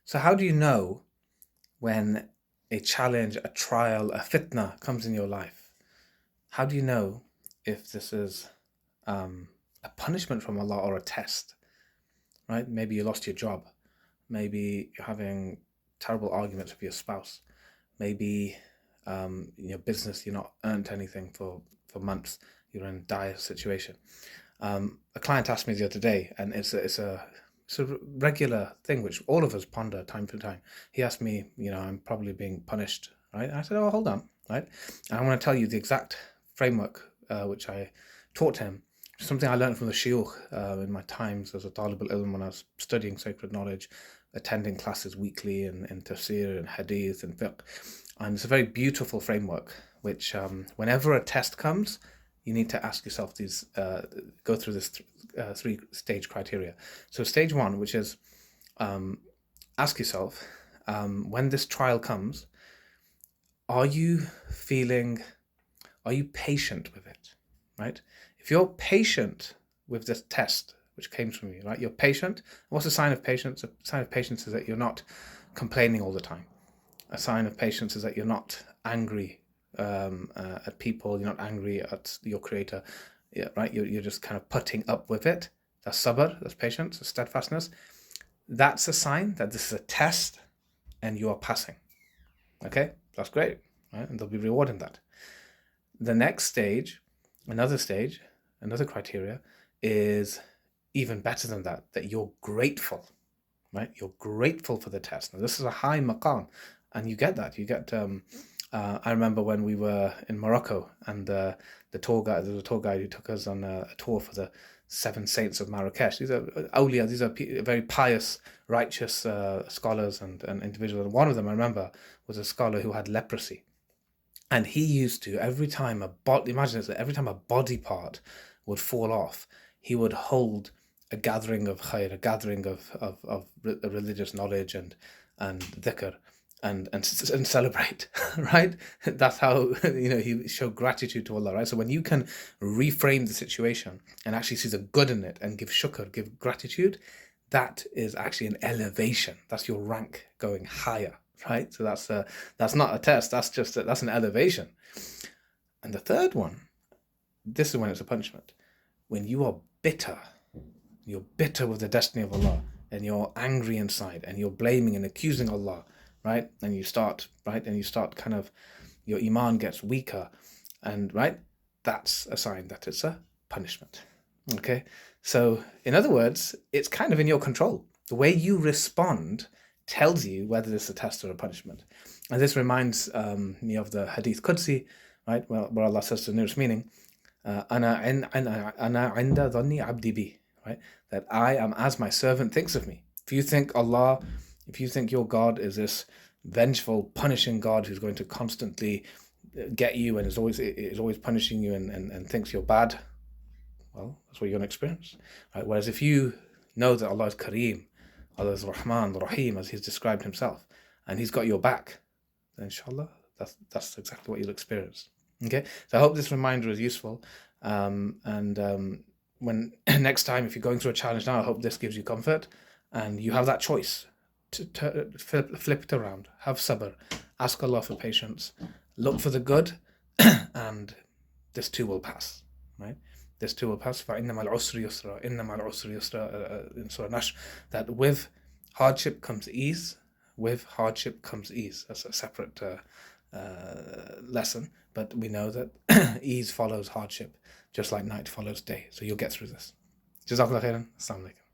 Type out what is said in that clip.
So how do you know when a challenge, a trial, a fitna comes in your life? How do you know if this is a punishment from Allah or a test? Right? Maybe you lost your job. Maybe you're having terrible arguments with your spouse. Maybe in your business you're not earned anything for months. You're in a dire situation. A client asked me the other day, and it's a regular thing which all of us ponder time to time. He asked me, I'm probably being punished, right? I said, oh, hold on, right? And I want to tell you the exact framework which I taught him. Something I learned from the shiuch in my times as a talib al-ilm when I was studying sacred knowledge, attending classes weekly in tafsir and hadith and fiqh. And it's a very beautiful framework which, whenever a test comes, you need to ask yourself go through this three-stage criteria. So stage one, which is ask yourself, when this trial comes, are you patient with it, right? If you're patient with this test, which came from you, right? You're patient. What's a sign of patience? A sign of patience is that you're not complaining all the time. A sign of patience is that you're not angry at people, you're not angry at your creator, yeah, right? You're just kind of putting up with it. That's sabr, that's patience, that's steadfastness. That's a sign that this is a test and you are passing. Okay, that's great, right? And there'll be reward in that. The next stage, another criteria is even better than that, that you're grateful, right? You're grateful for the test. Now, this is a high maqam, and you get that. You get, I remember when we were in Morocco, and there was a tour guide who took us on a tour for the seven saints of Marrakesh. These are awliya, these are very pious, righteous scholars and individuals. And one of them, I remember, was a scholar who had leprosy. And he used to, every time every time a body part would fall off, he would hold a gathering of khair, a gathering of religious knowledge and dhikr, and celebrate, right? That's how he showed gratitude to Allah, right? So when you can reframe the situation and actually see the good in it and give shukr, give gratitude, that is actually an elevation. That's your rank going higher, right? So that's not a test. That's an elevation. And the third one, this is when it's a punishment. When you are bitter, you're bitter with the destiny of Allah, and you're angry inside, and you're blaming and accusing Allah, right? And you start kind of, your iman gets weaker, and right, that's a sign that it's a punishment. Okay, so in other words, it's kind of in your control. The way you respond tells you whether it's a test or a punishment. And this reminds me of the Hadith Qudsi, right? Well, where Allah says the nearest meaning, "Ana inda dhanni abdi bi," right? That I am as my servant thinks of me. If you think your God is this vengeful, punishing God who's going to constantly get you and is always punishing you and thinks you're bad, well, that's what you're going to experience, right? Whereas if you know that Allah is Kareem, Allah is Rahman, Rahim, as He's described Himself, and He's got your back, then inshallah, that's exactly what you'll experience. Okay, so I hope this reminder is useful. When next time, if you're going through a challenge now, I hope this gives you comfort, and you have that choice to flip it around. Have sabr, ask Allah for patience, look for the good, and this too will pass, right? This too will pass. فَإِنَّ مَعَ الْعُسْرِ يُسْرًا إِنَّ مَعَ الْعُسْرِ يُسْرًا in Surah Nashr, that with hardship comes ease. With hardship comes ease. That's a separate lesson, but we know that ease follows hardship, just like night follows day. So you'll get through this. Jazakallah khairan. Assalamu alaikum.